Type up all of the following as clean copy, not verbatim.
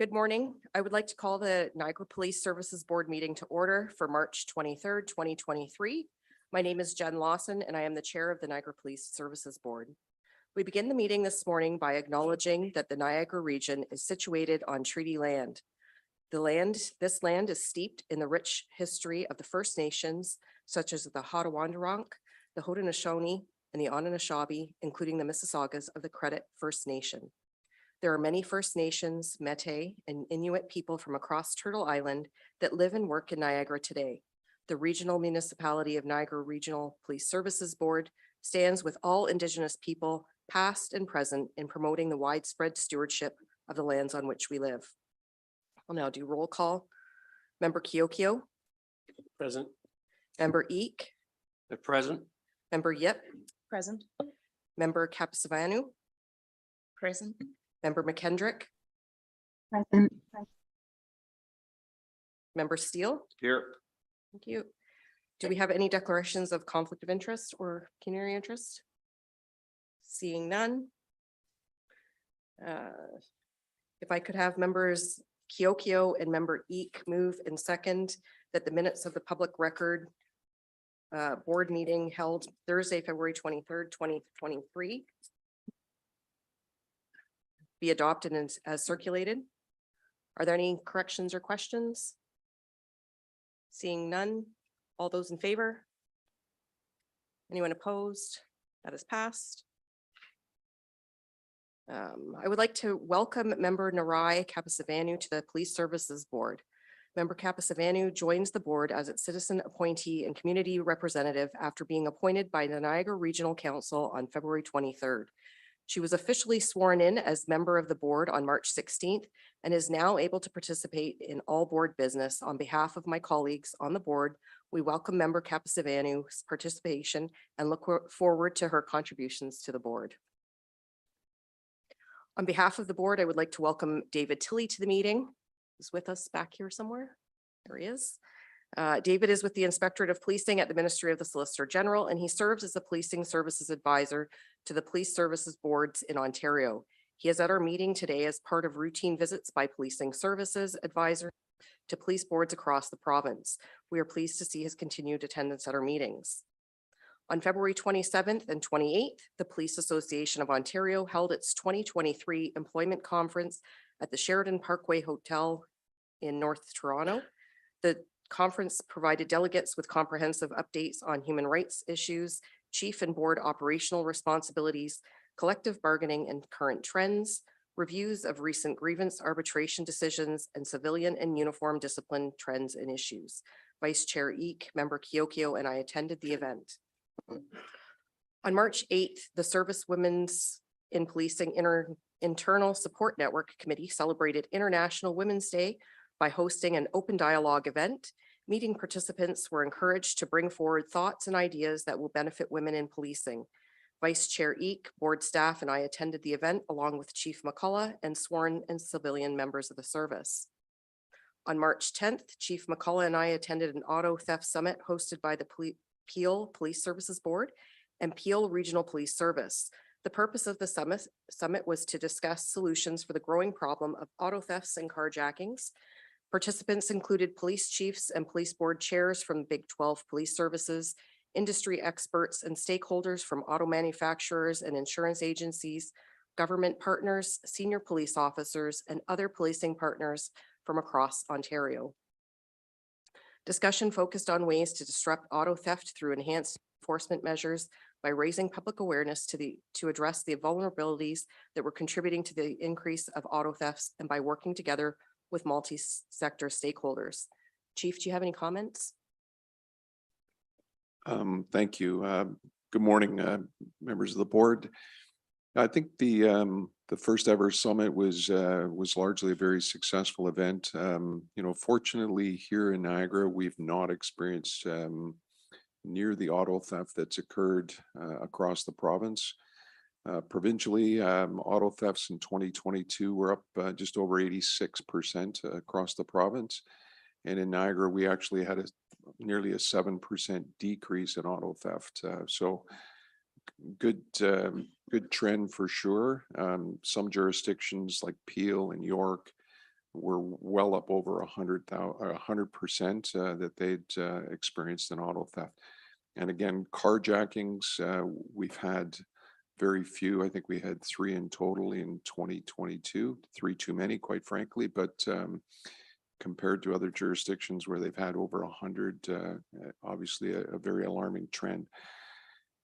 Good morning. I would like to call the Niagara Police Services Board meeting to order for March 23rd, 2023. My name is Jen Lawson and I am the chair of the Niagara Police Services Board. We begin the meeting this morning by acknowledging that the Niagara region is situated on treaty land. This land is steeped in the rich history of the First Nations, such as the Haudenosaunee, the Haudenosaunee, and the Anishinaabe, including the Mississaugas of the Credit First Nation. There are many First Nations, Métis, and Inuit people from across Turtle Island that live and work in Niagara today. The Regional Municipality of Niagara Regional Police Services Board stands with all Indigenous people, past and present, in promoting the widespread stewardship of the lands on which we live. I'll now do roll call. Member Kiokio. Present. Member Eek. Present. Member Yip. Present. Member Capsavanu. Present. Member McKendrick. Present. Member Steele. Here. Thank you. Do we have any declarations of conflict of interest or pecuniary interest? Seeing none. If I could have members Kiokio and member Eek move and second that the minutes of the public record board meeting held Thursday, February 23rd, 2023 be adopted as circulated. Are there any corrections or questions? Seeing none, all those in favor? Anyone opposed? That is passed. I would like to welcome member Narai Kapasavanu to the Police Services Board. Member Kapasavanu joins the board as its citizen appointee and community representative after being appointed by the Niagara Regional Council on February 23rd. She was officially sworn in as member of the board on March 16th and is now able to participate in all board business. On behalf of my colleagues on the board, we welcome member Kapasavanu's participation and look forward to her contributions to the board. On behalf of the board, I would like to welcome David Tilley to the meeting. He's with us back here somewhere. There he is. David is with the Inspectorate of Policing at the Ministry of the Solicitor General, and he serves as the Policing Services Advisor to the Police Services Boards in Ontario. He is at our meeting today as part of routine visits by Policing Services Advisor to police boards across the province. We are pleased to see his continued attendance at our meetings. On February 27th and 28th, the Police Association of Ontario held its 2023 employment conference at the Sheridan Parkway Hotel in North Toronto. The conference provided delegates with comprehensive updates on human rights issues, chief and board operational responsibilities, collective bargaining and current trends, reviews of recent grievance arbitration decisions, and civilian and uniform discipline trends and issues. Vice Chair Eek, member Kiokio, and I attended the event. On March 8th, the Service Women's in Policing Internal Support Network Committee celebrated International Women's Day by hosting an open dialogue event. Meeting participants were encouraged to bring forward thoughts and ideas that will benefit women in policing. Vice Chair Eek, board staff, and I attended the event along with Chief McCullough and sworn and civilian members of the service. On March 10th, Chief McCullough and I attended an auto theft summit hosted by the Peel Police Services Board and Peel Regional Police Service. The purpose of the summit was to discuss solutions for the growing problem of auto thefts and carjackings. Participants included police chiefs and police board chairs from Big 12 police services, industry experts and stakeholders from auto manufacturers and insurance agencies, government partners, senior police officers, and other policing partners from across Ontario. Discussion focused on ways to disrupt auto theft through enhanced enforcement measures by raising public awareness to address the vulnerabilities that were contributing to the increase of auto thefts and by working together with multi-sector stakeholders. Chief, do you have any comments? Thank you. Good morning, members of the board. I think the first ever summit was largely a very successful event. Fortunately here in Niagara, we've not experienced near the auto theft that's occurred across the province. Provincially, auto thefts in 2022 were up just over 86% across the province. And in Niagara, we actually had nearly a 7% decrease in auto theft. So good trend for sure. Some jurisdictions like Peel and York were well up over 100% that they'd experienced an auto theft. And again, carjackings, we've had very few. I think we had 3 in total in 2022, 3 too many, quite frankly, but compared to other jurisdictions where they've had over 100, obviously a very alarming trend.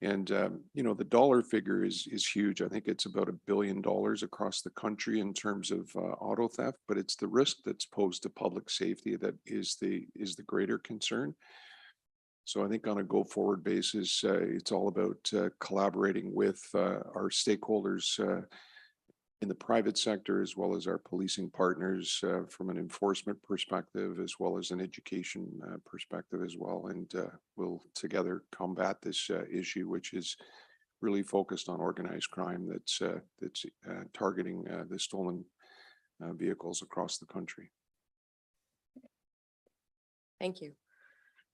And, the dollar figure is huge. I think it's about $1 billion across the country in terms of auto theft, but it's the risk that's posed to public safety that is the greater concern. So I think on a go forward basis, it's all about collaborating with our stakeholders in the private sector, as well as our policing partners from an enforcement perspective, as well as an education perspective as well. And we'll together combat this issue, which is really focused on organized crime that's targeting the stolen vehicles across the country. Thank you.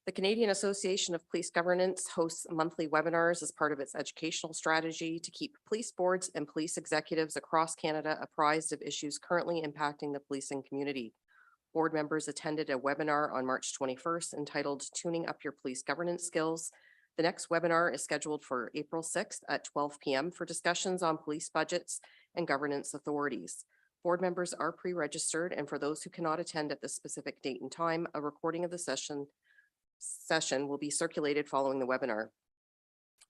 The Canadian Association of Police Governance hosts monthly webinars as part of its educational strategy to keep police boards and police executives across Canada apprised of issues currently impacting the policing community. Board members attended a webinar on March 21st entitled Tuning Up Your Police Governance Skills. The next webinar is scheduled for April 6th at 12 p.m. for discussions on police budgets and governance authorities. Board members are pre-registered, and for those who cannot attend at this specific date and time, a recording of the session will be circulated following the webinar.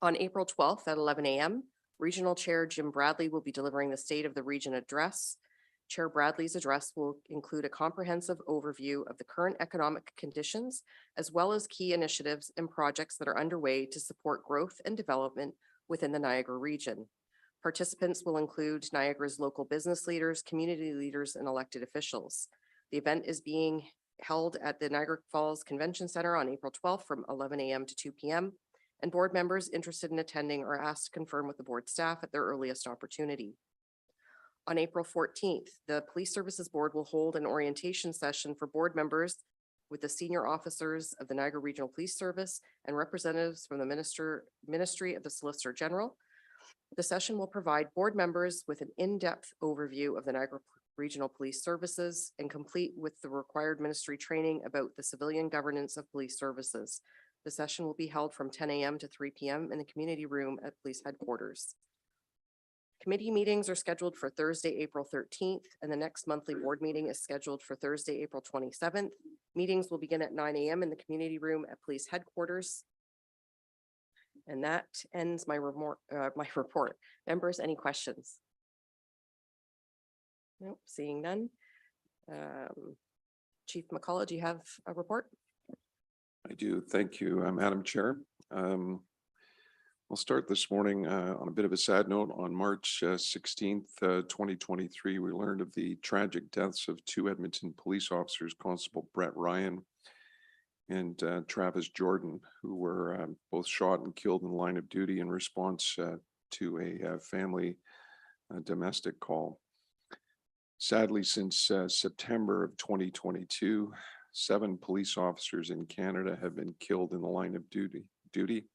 On April 12th at 11 a.m., Regional Chair Jim Bradley will be delivering the State of the Region address. Chair Bradley's address will include a comprehensive overview of the current economic conditions, as well as key initiatives and projects that are underway to support growth and development within the Niagara region. Participants will include Niagara's local business leaders, community leaders, and elected officials. The event is being held at the Niagara Falls Convention Center on April 12th from 11 a.m. to 2 p.m. and board members interested in attending are asked to confirm with the board staff at their earliest opportunity. On April 14th, the Police Services Board will hold an orientation session for board members with the senior officers of the Niagara Regional Police Service and representatives from the Ministry of the Solicitor General. The session will provide board members with an in-depth overview of the Niagara Regional Police Services and complete with the required ministry training about the civilian governance of police services. The session will be held from 10 a.m. to 3 p.m. in the community room at police headquarters. Committee meetings are scheduled for Thursday, April 13th, and the next monthly board meeting is scheduled for Thursday, April 27th. Meetings will begin at 9 a.m. in the community room at police headquarters. And that ends my report. Members, any questions? Nope, seeing none. Chief McCullough, do you have a report? I do. Thank you, Madam Chair. We'll start this morning on a bit of a sad note. On March 16th, 2023, we learned of the tragic deaths of 2 Edmonton police officers, Constable Brett Ryan and Travis Jordan, who were both shot and killed in the line of duty in response to a family domestic call. Sadly, since September of 2022, 7 police officers in Canada have been killed in the line of duty,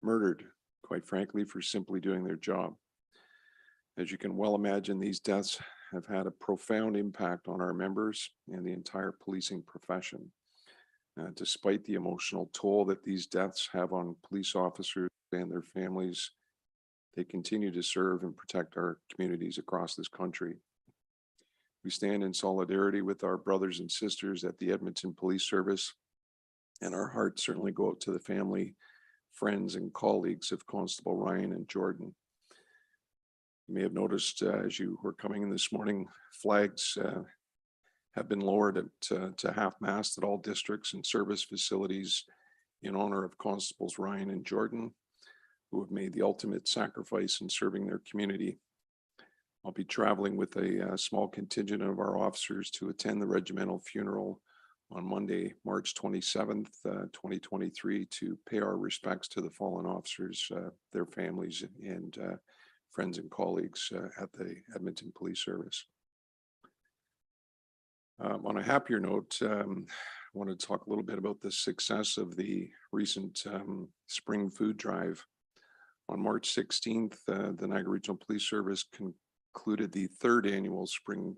murdered, quite frankly, for simply doing their job. As you can well imagine, these deaths have had a profound impact on our members and the entire policing profession. Despite the emotional toll that these deaths have on police officers and their families, they continue to serve and protect our communities across this country. We stand in solidarity with our brothers and sisters at the Edmonton Police Service, and our hearts certainly go out to the family, friends, and colleagues of Constable Ryan and Jordan. You may have noticed as you were coming in this morning, flags have been lowered to half-mast at all districts and service facilities in honor of Constables Ryan and Jordan, who have made the ultimate sacrifice in serving their community. I'll be traveling with a small contingent of our officers to attend the regimental funeral on Monday, March 27th, 2023, to pay our respects to the fallen officers, their families, and friends and colleagues at the Edmonton Police Service. On a happier note, I want to talk a little bit about the success of the recent spring food drive. On March 16th, the Niagara Regional Police Service concluded the 3rd annual Spring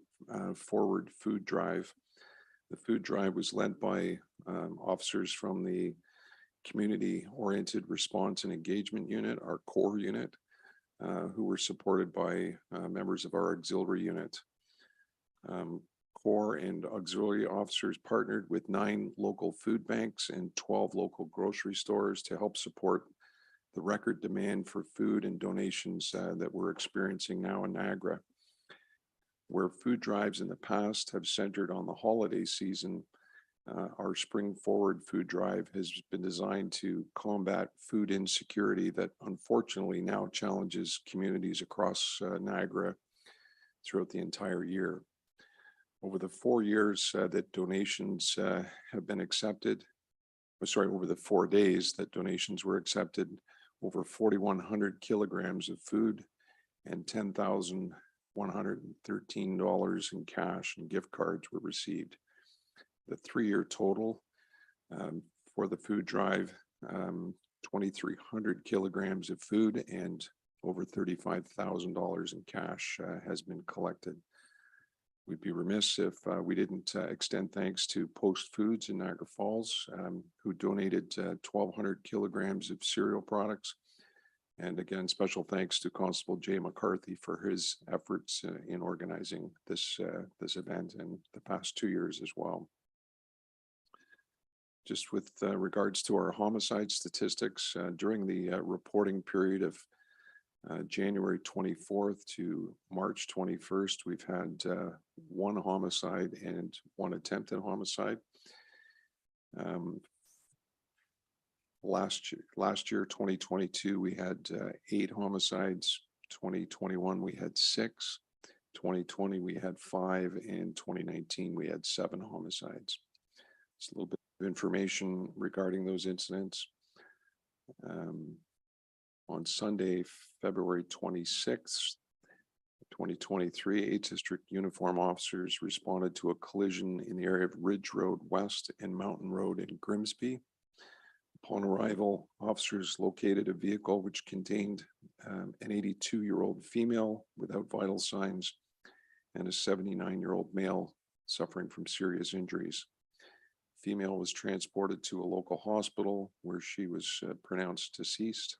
Forward Food Drive. The food drive was led by officers from the Community-Oriented Response and Engagement Unit, our core unit, who were supported by members of our auxiliary unit. Core and auxiliary officers partnered with 9 local food banks and 12 local grocery stores to help support the record demand for food and donations that we're experiencing now in Niagara. Where food drives in the past have centered on the holiday season, our Spring Forward food drive has been designed to combat food insecurity that unfortunately now challenges communities across Niagara throughout the entire year. Over the 4 years that donations have been accepted, over the 4 days that donations were accepted, over 4,100 kilograms of food and $10,113 in cash and gift cards were received. The 3-year total for the food drive, 2,300 kilograms of food and over $35,000 in cash has been collected. We'd be remiss if we didn't extend thanks to Post Foods in Niagara Falls, who donated 1,200 kilograms of cereal products. And again, special thanks to Constable Jay McCarthy for his efforts in organizing this event in the past 2 years as well. Just with regards to our homicide statistics, during the reporting period of January 24th to March 21st, we've had 1 homicide and 1 attempted homicide. Last year, 2022, we had 8 homicides. 2021, we had 6. 2020, we had 5, and 2019, we had 7 homicides. Just a little bit of information regarding those incidents. On Sunday, February 26th, 2023, 8th District uniform officers responded to a collision in the area of Ridge Road West and Mountain Road in Grimsby. Upon arrival, officers located a vehicle which contained an 82-year-old female without vital signs and a 79-year-old male suffering from serious injuries. The female was transported to a local hospital where she was pronounced deceased.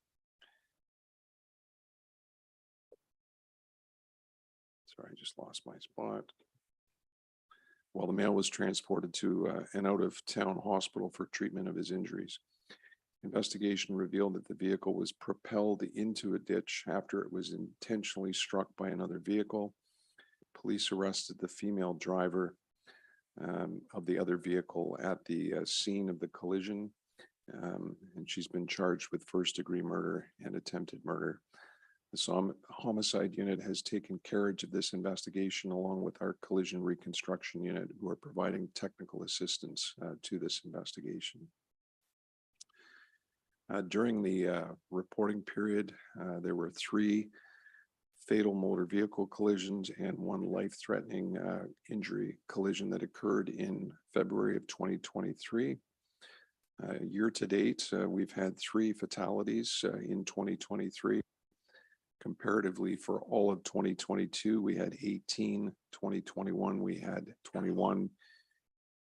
Sorry, I just lost my spot. While the male was transported to an out-of-town hospital for treatment of his injuries. Investigation revealed that the vehicle was propelled into a ditch after it was intentionally struck by another vehicle. Police arrested the female driver of the other vehicle at the scene of the collision, and she's been charged with first-degree murder and attempted murder. The homicide unit has taken carriage of this investigation along with our collision reconstruction unit, who are providing technical assistance to this investigation. During the reporting period, there were 3 fatal motor vehicle collisions and one life-threatening injury collision that occurred in February of 2023. Year to date, we've had 3 fatalities in 2023. Comparatively, for all of 2022, we had 18. 2021, we had 21.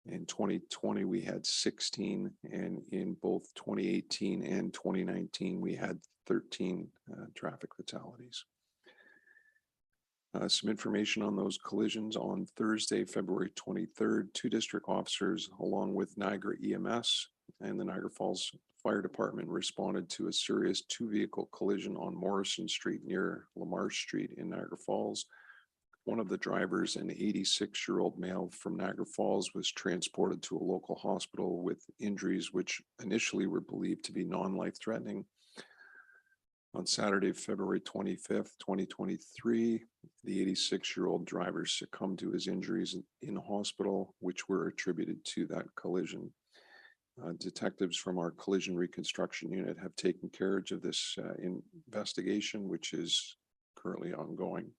In 2020, we had 16. And in both 2018 and 2019, we had 13 traffic fatalities. Some information on those collisions. On Thursday, February 23rd, 2 district officers, along with Niagara EMS and the Niagara Falls Fire Department, responded to a serious 2-vehicle collision on Morrison Street near Lamarche Street in Niagara Falls. One of the drivers, an 86-year-old male from Niagara Falls, was transported to a local hospital with injuries which initially were believed to be non-life-threatening. On Saturday, February 25th, 2023, the 86-year-old driver succumbed to his injuries in hospital, which were attributed to that collision. Detectives from our collision reconstruction unit have taken care of this investigation, which is currently ongoing.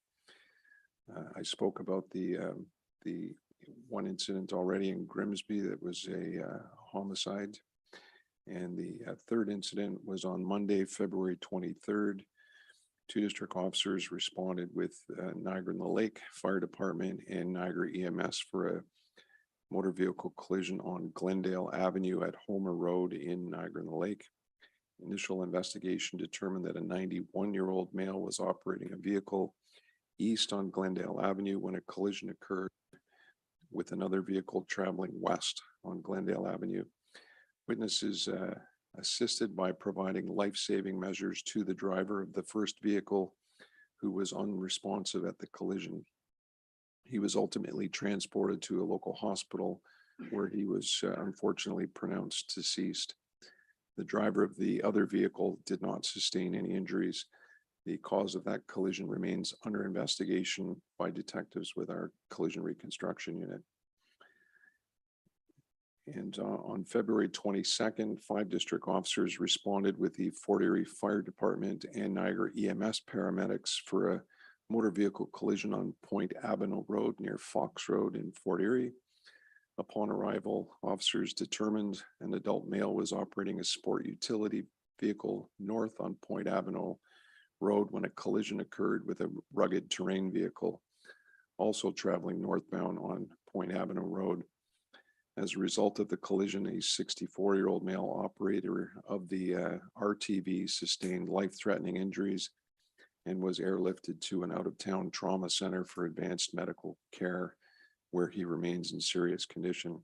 I spoke about the one incident already in Grimsby that was a homicide. And the third incident was on Monday, February 23rd. 2 district officers responded with Niagara and the Lake Fire Department and Niagara EMS for a motor vehicle collision on Glendale Avenue at Homer Road in Niagara and the Lake. Initial investigation determined that a 91-year-old male was operating a vehicle east on Glendale Avenue when a collision occurred with another vehicle traveling west on Glendale Avenue. Witnesses assisted by providing life-saving measures to the driver of the first vehicle, who was unresponsive at the collision. He was ultimately transported to a local hospital where he was unfortunately pronounced deceased. The driver of the other vehicle did not sustain any injuries. The cause of that collision remains under investigation by detectives with our collision reconstruction unit. And on February 22nd, 5 district officers responded with the Fort Erie Fire Department and Niagara EMS paramedics for a motor vehicle collision on Point Avenue Road near Fox Road in Fort Erie. Upon arrival, officers determined an adult male was operating a sport utility vehicle north on Point Avenue Road when a collision occurred with a rugged terrain vehicle, also traveling northbound on Point Avenue Road. As a result of the collision, a 64-year-old male operator of the RTV sustained life-threatening injuries and was airlifted to an out-of-town trauma center for advanced medical care, where he remains in serious condition.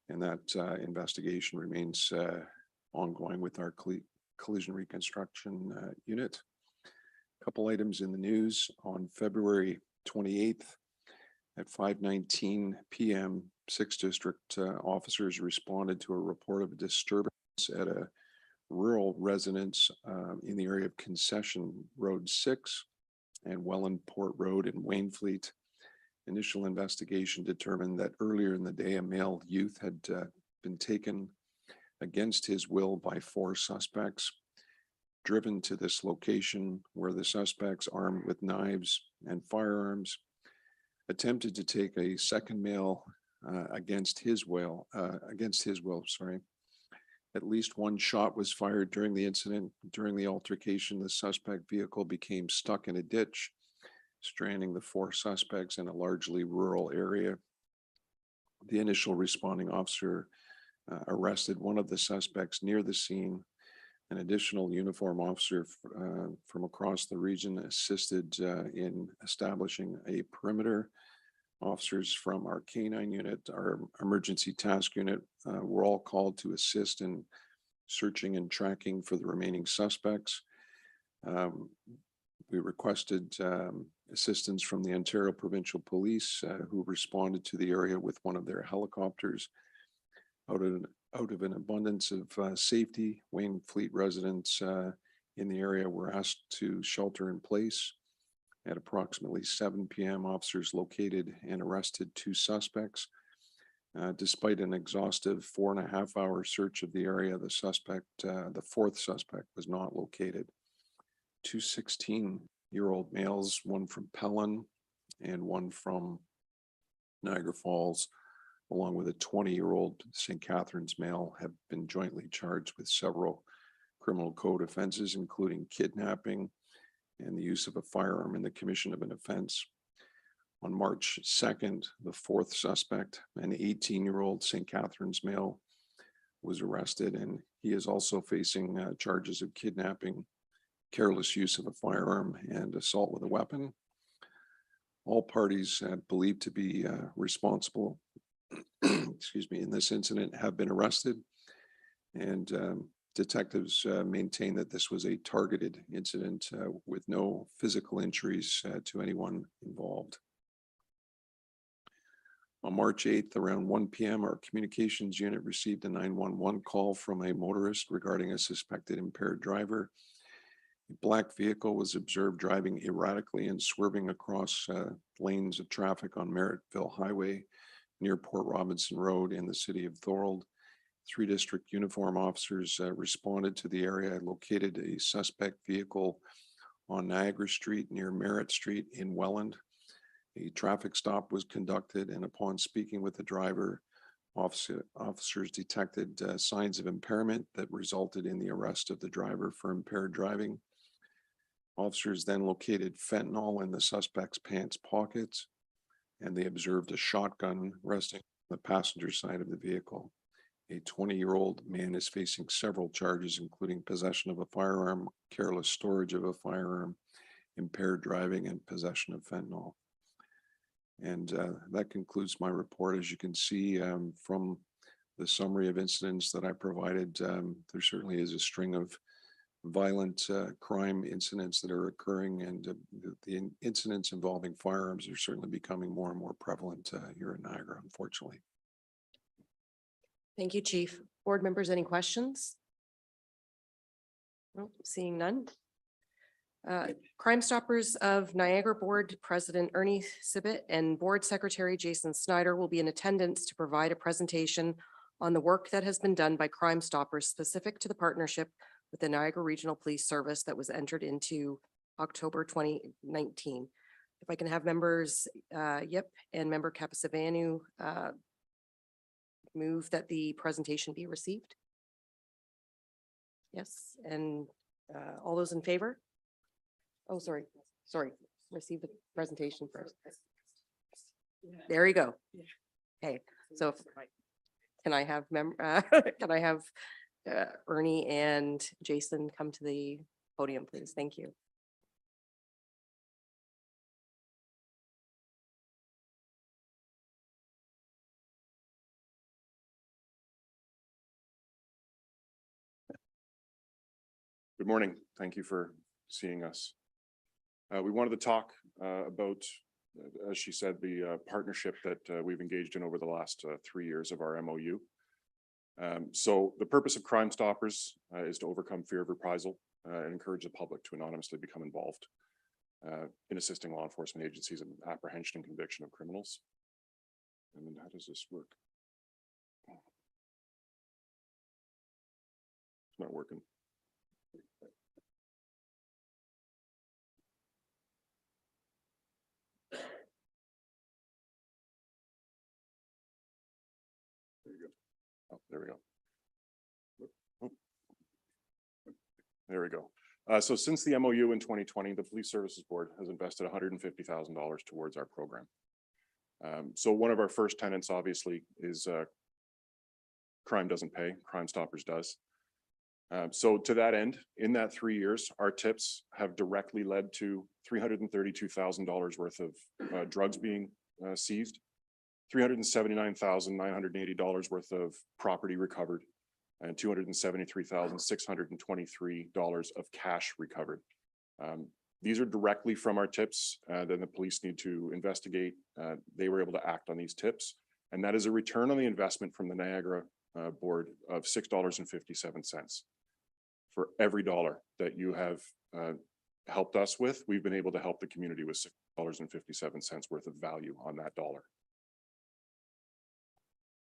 And that investigation remains ongoing with our collision reconstruction unit. A couple items in the news. On February 28th at 5:19 p.m., 6 district officers responded to a report of a disturbance at a rural residence in the area of Concession Road 6 and Wellandport Road in Waynfleet. Initial investigation determined that earlier in the day, a male youth had been taken against his will by 4 suspects, driven to this location where the suspects, armed with knives and firearms, attempted to take a second male against his will. At least 1 shot was fired during the incident. During the altercation, the suspect vehicle became stuck in a ditch, stranding the 4 suspects in a largely rural area. The initial responding officer arrested one of the suspects near the scene. An additional uniform officer from across the region assisted in establishing a perimeter. Officers from our K-9 unit, our emergency task unit, were all called to assist in searching and tracking for the remaining suspects. We requested assistance from the Ontario Provincial Police, who responded to the area with one of their helicopters. Out of an abundance of safety, Waynfleet residents in the area were asked to shelter in place. At approximately 7 p.m., officers located and arrested 2 suspects. Despite an exhaustive 4.5-hour search of the area, the 4th suspect was not located. 2:16 19-year-old males, one from Pelham and one from Niagara Falls, along with a 20-year-old St. Catharines male, have been jointly charged with several criminal code offenses, including kidnapping and the use of a firearm in the commission of an offense. On March 2nd, the fourth suspect, an 18-year-old St. Catharines male, was arrested, and he is also facing charges of kidnapping, careless use of a firearm, and assault with a weapon. All parties believed to be responsible, excuse me, in this incident have been arrested, and detectives maintain that this was a targeted incident with no physical injuries to anyone involved. On March 8th, around 1 p.m., our communications unit received a 911 call from a motorist regarding a suspected impaired driver. A black vehicle was observed driving erratically and swerving across lanes of traffic on Merrittville Highway near Port Robinson Road in the city of Thorold. 3 district uniform officers responded to the area, located a suspect vehicle on Niagara Street near Merritt Street in Welland. A traffic stop was conducted, and upon speaking with the driver, officers detected signs of impairment that resulted in the arrest of the driver for impaired driving. Officers then located fentanyl in the suspect's pants pockets, and they observed a shotgun resting on the passenger side of the vehicle. A 20-year-old man is facing several charges, including possession of a firearm, careless storage of a firearm, impaired driving, and possession of fentanyl. And that concludes my report. As you can see from the summary of incidents that I provided, there certainly is a string of violent crime incidents that are occurring, and the incidents involving firearms are certainly becoming more and more prevalent here in Niagara, unfortunately. Thank you, Chief. Board members, any questions? Nope, seeing none. Crime Stoppers of Niagara Board President Ernie Sibbett and Board Secretary Jason Snyder will be in attendance to provide a presentation on the work that has been done by Crime Stoppers specific to the partnership with the Niagara Regional Police Service that was entered into October 2019. If I can have members Yip and member Kapasavanu move that the presentation be received. Yes, and all those in favor? Oh, sorry, receive the presentation first. There you go. Okay, so can I have Ernie and Jason come to the podium, please? Thank you. Good morning. Thank you for seeing us. We wanted to talk about, as she said, the partnership that we've engaged in over the last 3 years of our MOU. So the purpose of Crime Stoppers is to overcome fear of reprisal and encourage the public to anonymously become involved in assisting law enforcement agencies in apprehension and conviction of criminals. And then how does this work? It's not working. Oh, there we go. Oh. There we go. So since the MOU in 2020, the Police Services Board has invested $150,000 towards our program. So one of our first tenets, obviously, is crime doesn't pay, Crime Stoppers does. So to that end, in that 3 years, our tips have directly led to $332,000 worth of drugs being seized, $379,980 worth of property recovered, and $273,623 of cash recovered. These are directly from our tips. Then the police need to investigate. They were able to act on these tips, and that is a return on the investment from the Niagara board of $6.57. For every dollar that you have helped us with, we've been able to help the community with $6.57 worth of value on that dollar.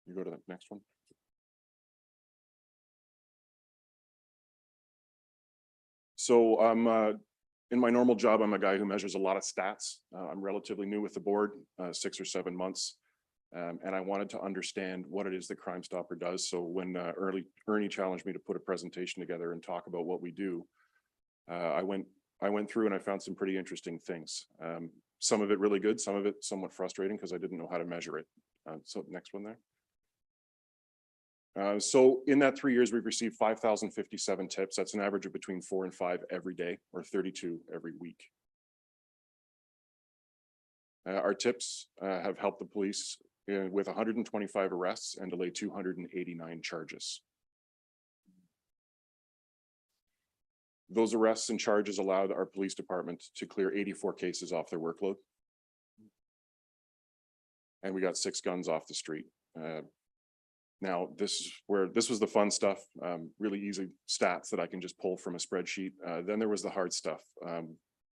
You go to the next one. So In my normal job, I'm a guy who measures a lot of stats. I'm relatively new with the board, 6 or 7 months. And I wanted to understand what it is that Crime Stopper does. So when Ernie challenged me to put a presentation together and talk about what we do, I went through and I found some pretty interesting things. Some of it really good, some of it somewhat frustrating because I didn't know how to measure it. So next one there. So in that 3 years, we've received 5,057 tips. That's an average of between 4 and 5 every day, or 32 every week. Our tips have helped the police with 125 arrests and delay 289 charges. Those arrests and charges allowed our police department to clear 84 cases off their workload. And we got 6 guns off the street. Now, this was the fun stuff, really easy stats that I can just pull from a spreadsheet. Then there was the hard stuff.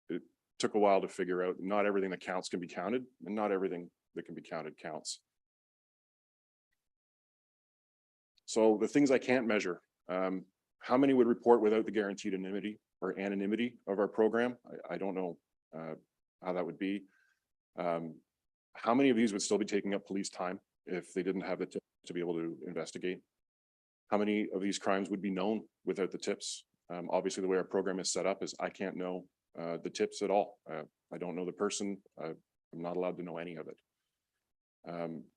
It took a while to figure out not everything that counts can be counted, and not everything that can be counted counts. So the things I can't measure, how many would report without the guaranteed anonymity of our program? I don't know how that would be. How many of these would still be taking up police time if they didn't have the tips to be able to investigate? How many of these crimes would be known without the tips? Obviously, the way our program is set up is I can't know the tips at all. I don't know the person. I'm not allowed to know any of it.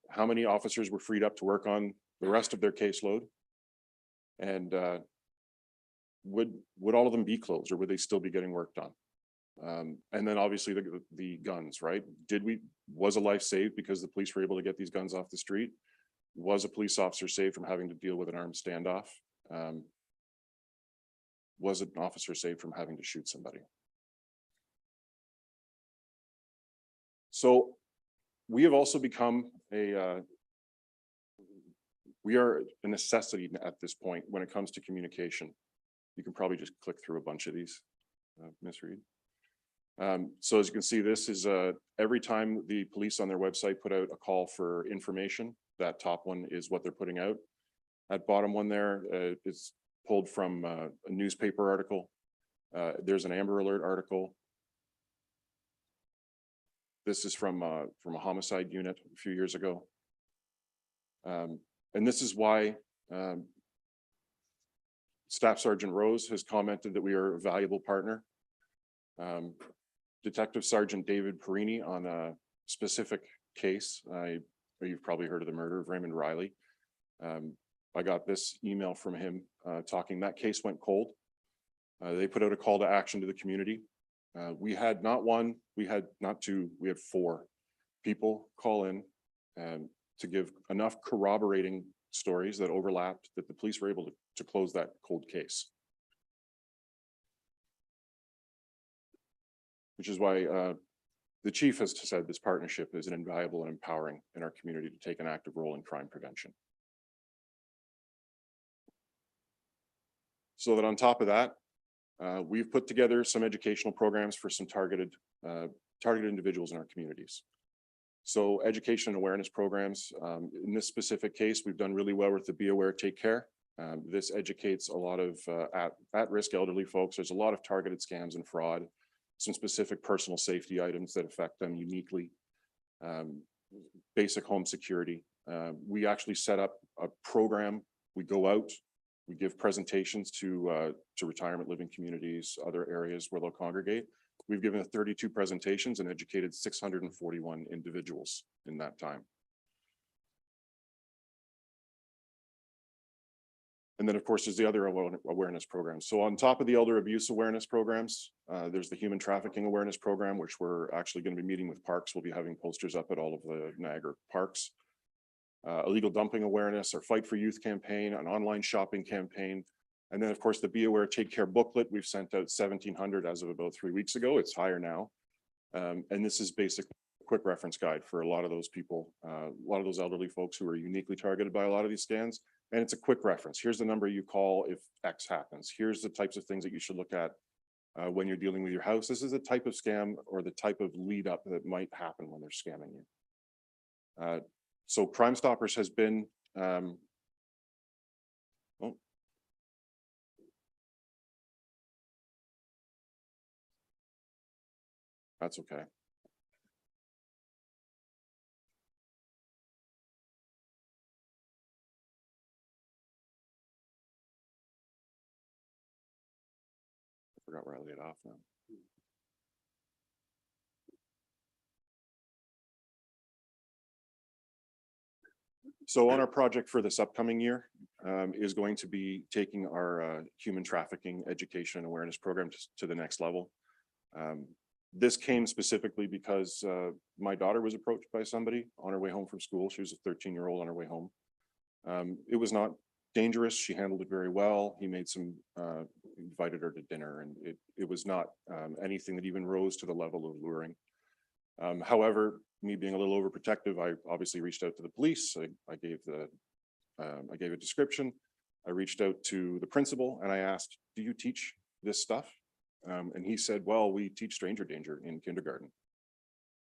How many officers were freed up to work on the rest of their caseload? And would all of them be closed, or would they still be getting work done? And then obviously the guns, right? Was a life saved because the police were able to get these guns off the street? Was a police officer saved from having to deal with an armed standoff? Was an officer saved from having to shoot somebody? So we have also become we are a necessity at this point when it comes to communication. You can probably just click through a bunch of these, Ms. Reed. So as you can see, this is every time the police on their website put out a call for information, that top one is what they're putting out. That bottom one there is pulled from a newspaper article. There's an Amber Alert article. This is from a homicide unit a few years ago. And this is why Staff Sergeant Rose has commented that we are a valuable partner. Detective Sergeant David Perini on a specific case. You've probably heard of the murder of Raymond Riley. I got this email from him talking that case went cold. They put out a call to action to the community. We had not one, we had not two, we had 4 people call in to give enough corroborating stories that overlapped that the police were able to close that cold case. Which is why the chief has said this partnership is an invaluable and empowering in our community to take an active role in crime prevention. So that on top of that, we've put together some educational programs for some targeted individuals in our communities. So education and awareness programs. In this specific case, we've done really well with the Be Aware, Take Care. This educates a lot of at-risk elderly folks. There's a lot of targeted scams and fraud, some specific personal safety items that affect them uniquely, basic home security. We actually set up a program. We go out, we give presentations to retirement living communities, other areas where they'll congregate. We've given 32 presentations and educated 641 individuals in that time. And then, of course, there's the other awareness programs. So on top of the elder abuse awareness programs, there's the human trafficking awareness program, which we're actually going to be meeting with parks. We'll be having posters up at all of the Niagara parks. Illegal dumping awareness, our Fight for Youth campaign, an online shopping campaign. And then, of course, the Be Aware, Take Care booklet. We've sent out 1,700 as of about 3 weeks ago. It's higher now. And this is basically a quick reference guide for a lot of those people, a lot of those elderly folks who are uniquely targeted by a lot of these scams. And it's a quick reference. Here's the number you call if X happens. Here's the types of things that you should look at when you're dealing with your house. This is the type of scam or the type of lead up that might happen when they're scamming you. So Crime Stoppers has been, That's okay. I forgot where I laid off now. So on our project for this upcoming year is going to be taking our human trafficking education and awareness program to the next level. This came specifically because my daughter was approached by somebody on her way home from school. She was a 13-year-old on her way home. It was not dangerous. She handled it very well. He made some, invited her to dinner, and it was not anything that even rose to the level of luring. However, me being a little overprotective, I obviously reached out to the police. I gave a description. I reached out to the principal and I asked, do you teach this stuff? And he said, well, we teach stranger danger in kindergarten.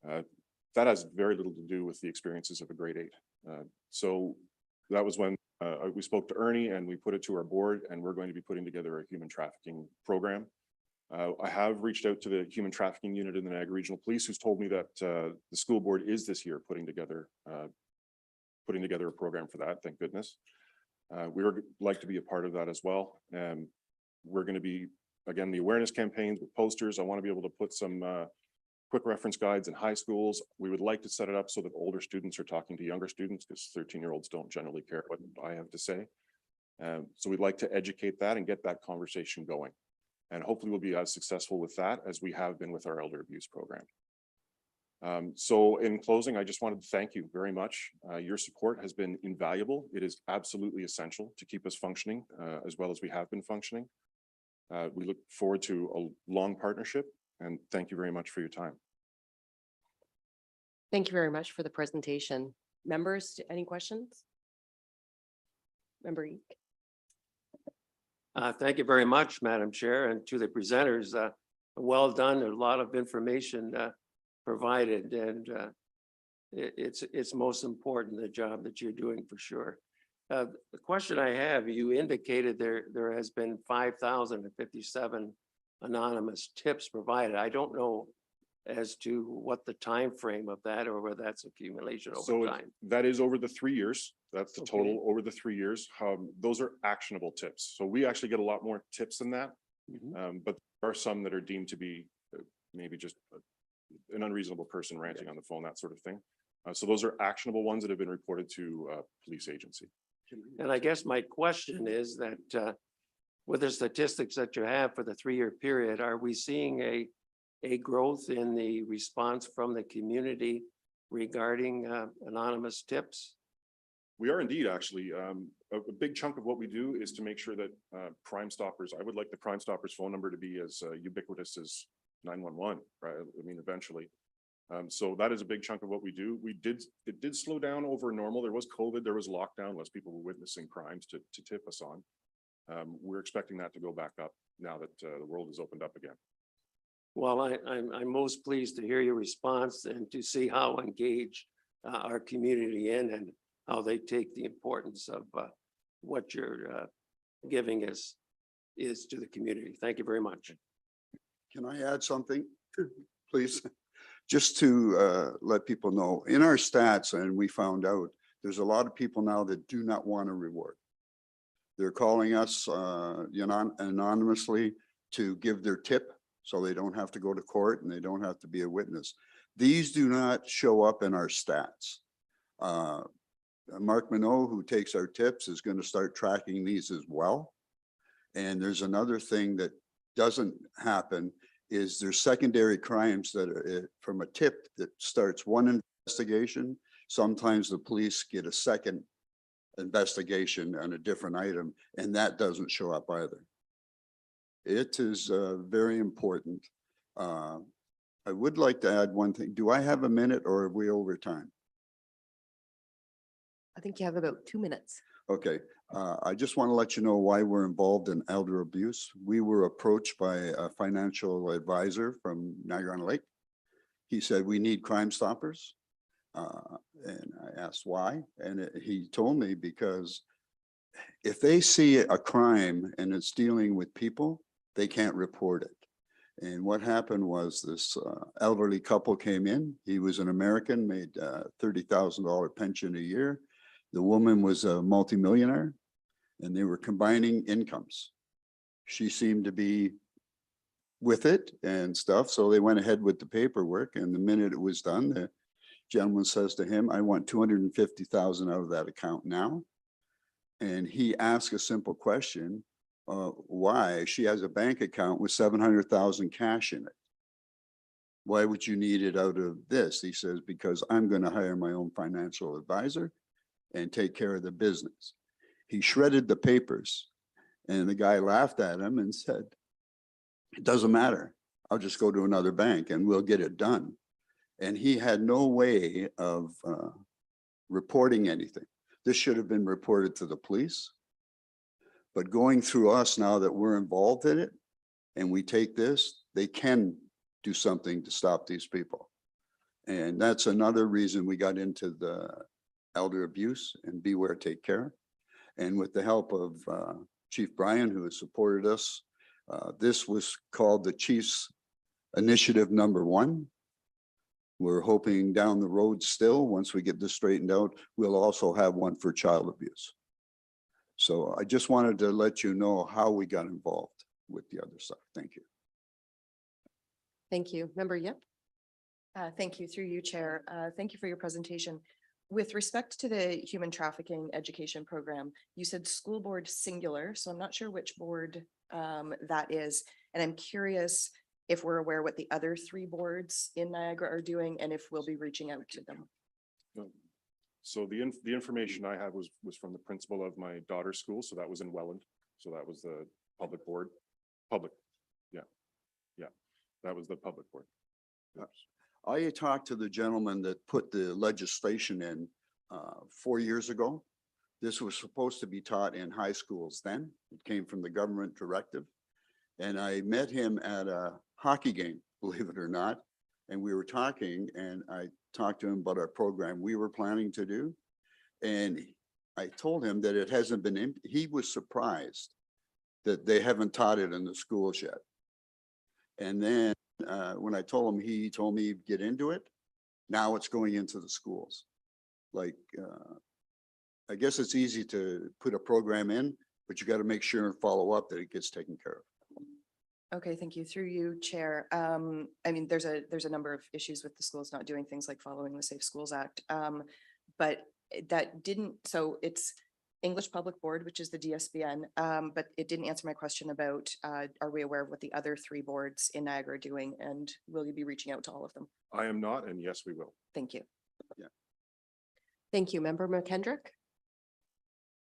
That has very little to do with the experiences of a grade 8. So that was when we spoke to Ernie and we put it to our board, and we're going to be putting together a human trafficking program. I have reached out to the human trafficking unit in the Niagara Regional Police, who's told me that the school board is this year putting together a program for that. Thank goodness. We would like to be a part of that as well. We're going to be, again, the awareness campaigns with posters. I want to be able to put some quick reference guides in high schools. We would like to set it up so that older students are talking to younger students, because 13-year-olds don't generally care what I have to say. So we'd like to educate that and get that conversation going. And hopefully we'll be as successful with that as we have been with our elder abuse program. So in closing, I just wanted to thank you very much. Your support has been invaluable. It is absolutely essential to keep us functioning as well as we have been functioning. We look forward to a long partnership, and thank you very much for your time. Thank you very much for the presentation. Members, any questions? Member Eek? Thank you very much, Madam Chair, and to the presenters. Well done. A lot of information provided, and it's most important, the job that you're doing, for sure. The question I have, you indicated there has been 5,057 anonymous tips provided. I don't know as to what the time frame of that, or whether that's accumulation over time. That is over the 3 years. That's the Okay. total over the 3 years. Those are actionable tips. So we actually get a lot more tips than that. But there are some that are deemed to be maybe just an unreasonable person ranting on the phone, that sort of thing. So those are actionable ones that have been reported to police agency. And I guess my question is that with the statistics that you have for the 3-year period, are we seeing a growth in the response from the community regarding anonymous tips? We are indeed, actually. A big chunk of what we do is to make sure that Crime Stoppers, I would like the Crime Stoppers phone number to be as ubiquitous as 911, right? I mean, eventually. So that is a big chunk of what we do. It did slow down over normal. There was COVID, there was lockdown, less people were witnessing crimes to tip us on. We're expecting that to go back up now that the world has opened up again. Well, I'm most pleased to hear your response and to see how engaged our community in, and how they take the importance of what you're giving is to the community. Thank you very much. Can I add something, please? Just to let people know, in our stats, and we found out, there's a lot of people now that do not want a reward. They're calling us anonymously to give their tip, so they don't have to go to court and they don't have to be a witness. These do not show up in our stats. Mark Minot, who takes our tips, is going to start tracking these as well. And there's another thing that doesn't happen, is there's secondary crimes that are from a tip that starts one investigation. Sometimes the police get a second investigation on a different item, and that doesn't show up either. It is very important. I would like to add one thing. Do I have a minute, or are we over time? I think you have about 2 minutes. Okay, I just want to let you know why we're involved in elder abuse. We were approached by a financial advisor from Niagara. He said, we need Crime Stoppers. And I asked why, and he told me because if they see a crime and it's dealing with people, they can't report it. And what happened was this elderly couple came in. He was an American, made $30,000 pension a year. The woman was a multimillionaire and they were combining incomes. She seemed to be with it and stuff. So they went ahead with the paperwork, and the minute it was done, the gentleman says to him, I want 250,000 out of that account now. And he asked a simple question, why? She has a bank account with 700,000 cash in it. Why would you need it out of this? He says, because I'm going to hire my own financial advisor and take care of the business. He shredded the papers, and the guy laughed at him and said, it doesn't matter. I'll just go to another bank and we'll get it done. And he had no way of reporting anything. This should have been reported to the police. But going through us now that we're involved in it and we take this, they can do something to stop these people. And that's another reason we got into the elder abuse and beware, take care. And with the help of Chief Brian, who has supported us, this was called the Chief's Initiative #1. We're hoping down the road still, once we get this straightened out, we'll also have one for child abuse. So I just wanted to let you know how we got involved with the other side. Thank you. Thank you. Member Yip. Thank you, through you, Chair. Thank you for your presentation. With respect to the human trafficking education program, you said school board singular, so I'm not sure which board that is. And I'm curious if we're aware what the other 3 boards in Niagara are doing and if we'll be reaching out to them. So the information I had was from the principal of my daughter's school. So that was in Welland. So that was the public board. Yeah. That was the public board. I talked to the gentleman that put the legislation in 4 years ago. This was supposed to be taught in high schools then. It came from the government directive. And I met him at a hockey game, believe it or not. And we were talking, and I talked to him about our program we were planning to do. And I told him that it hasn't been, he was surprised that they haven't taught it in the schools yet. And then when I told him, he told me get into it. Now it's going into the schools. Like, I guess it's easy to put a program in, but you got to make sure and follow up that it gets taken care of. Okay, thank you. Through you, Chair. I mean, there's a number of issues with the schools not doing things like following the Safe Schools Act. But that didn't, so it's English Public Board, which is the DSBN, but it didn't answer my question about, are we aware of what the other 3 boards in Niagara are doing, and will you be reaching out to all of them? I am not, and yes, we will. Thank you. Thank you. Member McKendrick.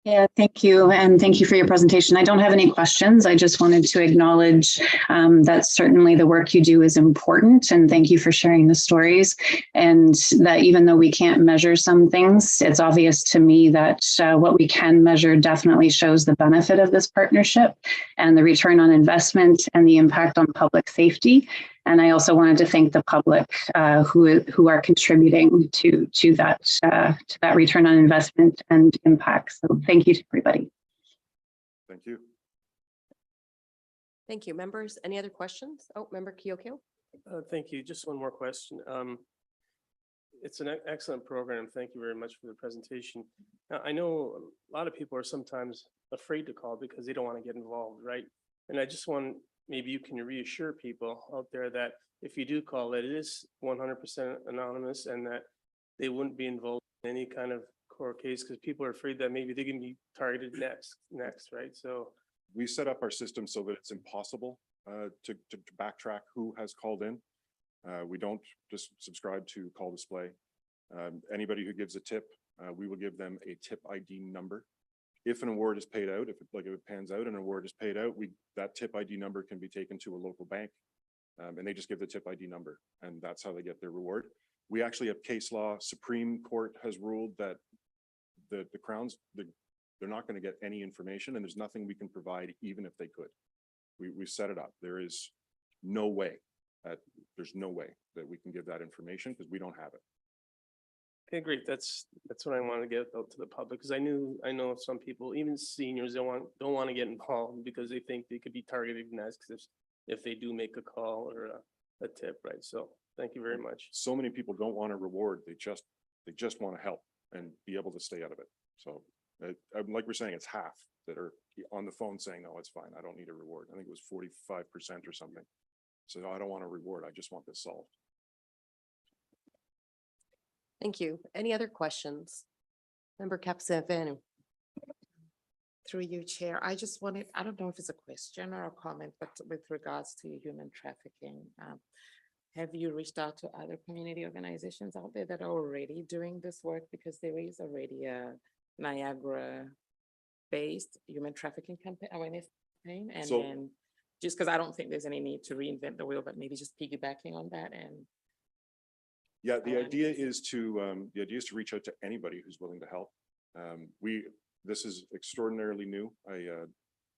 Yeah, thank you. And thank you for your presentation. I don't have any questions. I just wanted to acknowledge that certainly the work you do is important. And thank you for sharing the stories. And that even though we can't measure some things, it's obvious to me that what we can measure definitely shows the benefit of this partnership and the return on investment and the impact on public safety. And I also wanted to thank the public who are contributing to that return on investment and impact. So thank you to everybody. Thank you. Thank you. Members, any other questions? Oh, Member Kyokyo. Thank you. Just one more question. It's an excellent program. Thank you very much for the presentation. Now, I know a lot of people are sometimes afraid to call because they don't want to get involved, right? And I just want, maybe you can reassure people out there that if you do call it, it is 100% anonymous and that they wouldn't be involved in any kind of court case because people are afraid that maybe they can be targeted next, right? So We set up our system so that it's impossible to backtrack who has called in. We don't just subscribe to call display. Anybody who gives a tip, we will give them a tip ID number. If an award is paid out, if it pans out and an award is paid out, that tip ID number can be taken to a local bank and they just give the tip ID number and that's how they get their reward. We actually have case law. Supreme Court has ruled that the Crowns, they're not going to get any information and there's nothing we can provide even if they could. We set it up. There is no way that we can give that information because we don't have it. okay, great. That's what I want to get out to the public because I know some people, even seniors, don't want to get involved because they think they could be targeted next because if they do make a call or a tip, right? So thank you very much. So many people don't want a reward. They just want to help and be able to stay out of it. So like we're saying, it's half that are on the phone saying, no, it's fine. I don't need a reward. I think it was 45% or something. So I don't want a reward. I just want this solved. Thank you. Any other questions? Member Capson. Through you, Chair, I just wanted, I don't know if it's a question or a comment, but with regards to human trafficking, have you reached out to other community organizations out there that are already doing this work? Because there is already a Niagara-based human trafficking campaign, awareness campaign, and So- then just because I don't think there's any need to reinvent the wheel, but maybe just piggybacking on that and. Yeah, the And- idea is to reach out to anybody who's willing to help. This is extraordinarily new.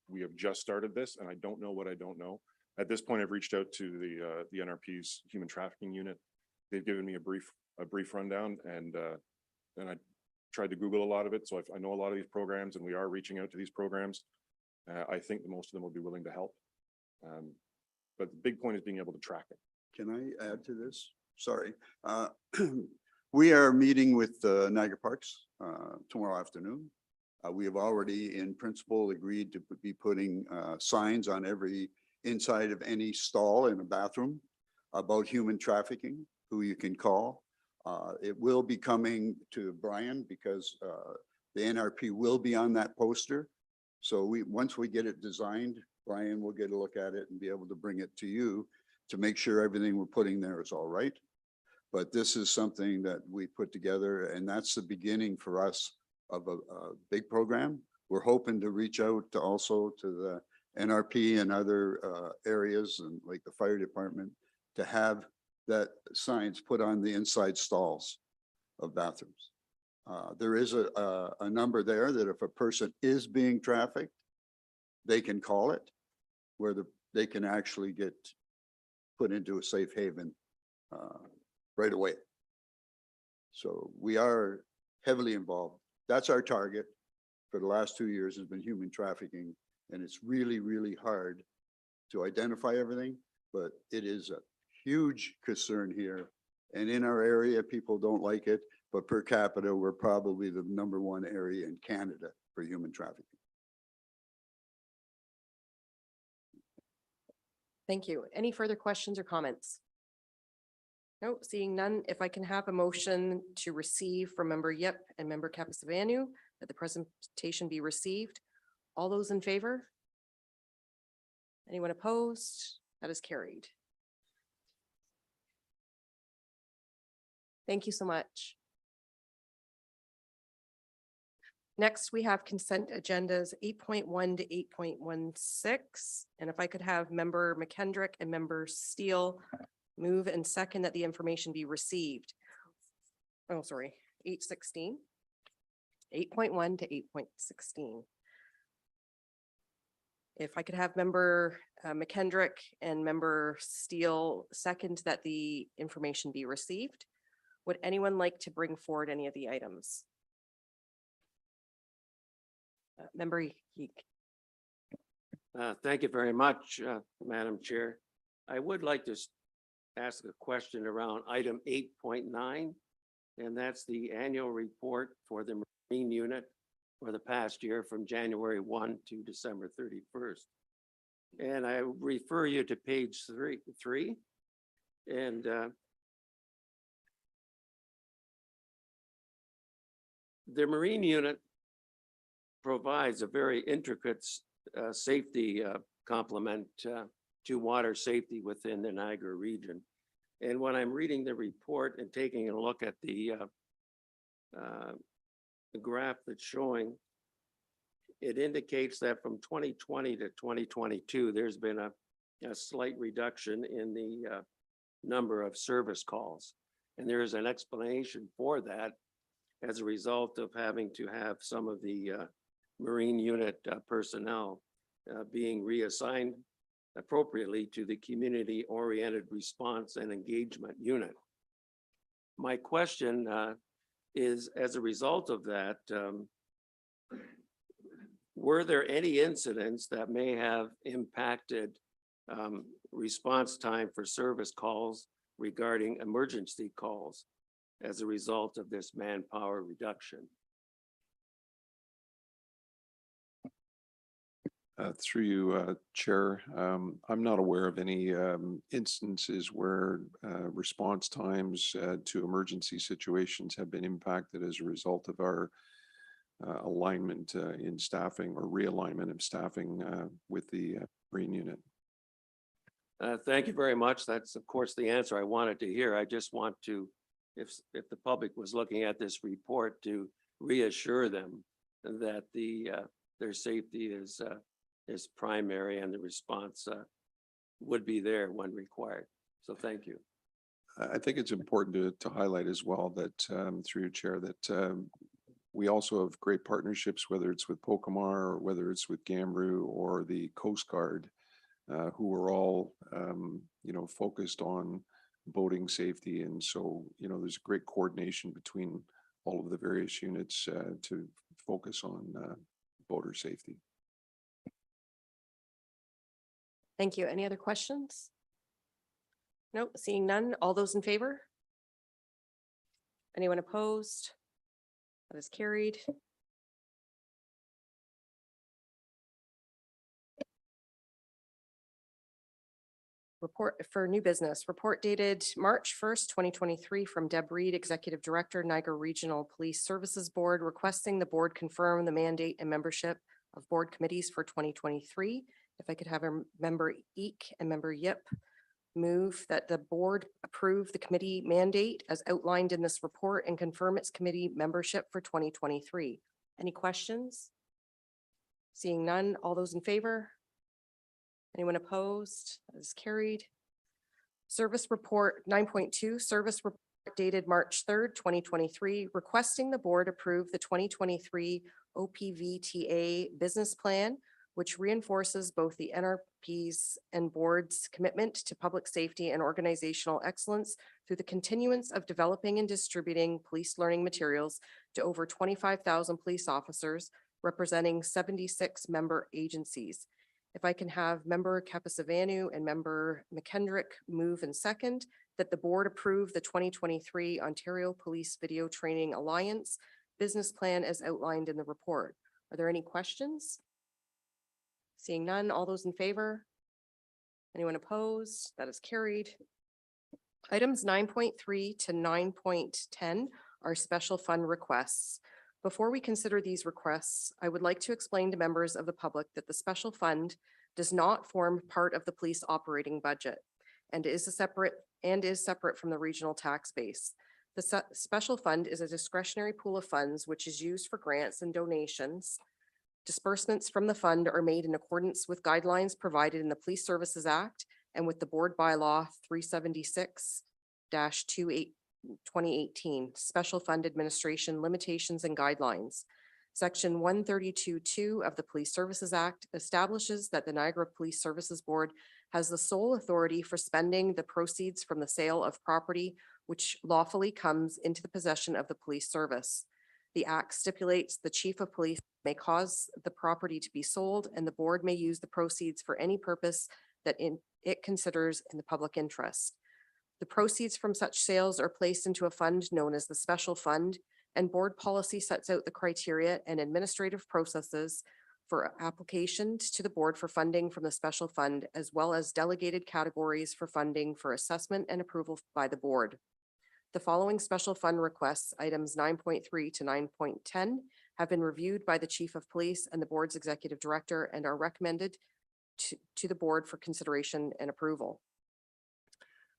We have just started this and I don't know what I don't know. At this point, I've reached out to the NRP's human trafficking unit. They've given me a brief rundown and I tried to Google a lot of it. So I know a lot of these programs and we are reaching out to these programs. I think that most of them will be willing to help. But the big point is being able to track it. Can I add to this? Sorry. We are meeting with Niagara Parks tomorrow afternoon. We have already in principle agreed to be putting signs on every inside of any stall in a bathroom about human trafficking, who you can call. It will be coming to Brian because the NRP will be on that poster. So once we get it designed, Brian will get a look at it and be able to bring it to you to make sure everything we're putting there is all right. But this is something that we put together and that's the beginning for us of a big program. We're hoping to reach out to also to the NRP and other areas and like the fire department to have that signs put on the inside stalls of bathrooms. There is a number there that if a person is being trafficked, they can call it where they can actually get put into a safe haven right away. So we are heavily involved. That's our target for the last 2 years has been human trafficking. And it's really, really hard to identify everything, but it is a huge concern here. And in our area, people don't like it, but per capita, we're probably the #1 area in Canada for human trafficking. Thank you. Any further questions or comments? No, seeing none. If I can have a motion to receive from member Yip and member Capasavanu, that the presentation be received. All those in favor? Anyone opposed? That is carried. Thank you so much. Next, we have consent agendas 8.1 to 8.16. And if I could have member McKendrick and member Steele move and second that the information be received. Oh, sorry, 8.16. 8.1 to 8.16. If I could have member McKendrick and member Steele second that the information be received. Would anyone like to bring forward any of the items? Member Yeek. Thank you very much, Madam Chair. I would like to ask a question around item 8.9, and that's the annual report for the Marine Unit for the past year from January 1 to December 31st. And I refer you to page three. And the Marine Unit provides a very intricate safety complement to water safety within the Niagara region. And when I'm reading the report and taking a look at the graph that's showing, it indicates that from 2020 to 2022, there's been a slight reduction in the number of service calls. And there is an explanation for that as a result of having to have some of the Marine Unit personnel being reassigned appropriately to the community-oriented response and engagement unit. My question is, as a result of that, were there any incidents that may have impacted response time for service calls regarding emergency calls as a result of this manpower reduction. Through you, Chair, I'm not aware of any instances where response times to emergency situations have been impacted as a result of our alignment in staffing or realignment of staffing with the Marine unit. Thank you very much. That's of course the answer I wanted to hear. I just want to, if the public was looking at this report, to reassure them that their safety is primary and the response would be there when required. So thank you. I think it's important to highlight as well that through your chair that we also have great partnerships, whether it's with Pokemar or whether it's with Gamru or the Coast Guard, who are all focused on boating safety. And so, there's great coordination between all of the various units to focus on boater safety. Thank you. Any other questions? Nope, seeing none. All those in favor? Anyone opposed? That is carried. Report for new business, report dated March 1st, 2023 from Deb Reed, Executive Director, Niagara Regional Police Services Board, requesting the board confirm the mandate and membership of board committees for 2023. If I could have a member Eek and member Yip move that the board approve the committee mandate as outlined in this report and confirm its committee membership for 2023. Any questions? Seeing none, all those in favor? Anyone opposed? That is carried. Service report 9.2, service report dated March 3rd, 2023, requesting the board approve the 2023 OPVTA business plan, which reinforces both the NRP's and board's commitment to public safety and organizational excellence through the continuance of developing and distributing police learning materials to over 25,000 police officers representing 76 member agencies. If I can have member Kapasavanu and member McKendrick move and second that the board approve the 2023 Ontario Police Video Training Alliance business plan as outlined in the report. Are there any questions? Seeing none, all those in favor? Anyone opposed? That is carried. Items 9.3 to 9.10 are special fund requests. Before we consider these requests, I would like to explain to members of the public that the special fund does not form part of the police operating budget and is separate from the regional tax base. The special fund is a discretionary pool of funds which is used for grants and donations. Disbursements from the fund are made in accordance with guidelines provided in the Police Services Act and with the Board Bylaw 376-2018, Special Fund Administration Limitations and Guidelines. Section 132(2) of the Police Services Act establishes that the Niagara Police Services Board has the sole authority for spending the proceeds from the sale of property which lawfully comes into the possession of the police service. The Act stipulates the Chief of Police may cause the property to be sold and the board may use the proceeds for any purpose that it considers in the public interest. The proceeds from such sales are placed into a fund known as the Special Fund, and board policy sets out the criteria and administrative processes for applications to the board for funding from the Special Fund, as well as delegated categories for funding for assessment and approval by the board. The following special fund requests, items 9.3 to 9.10, have been reviewed by the Chief of Police and the board's executive director and are recommended to the board for consideration and approval.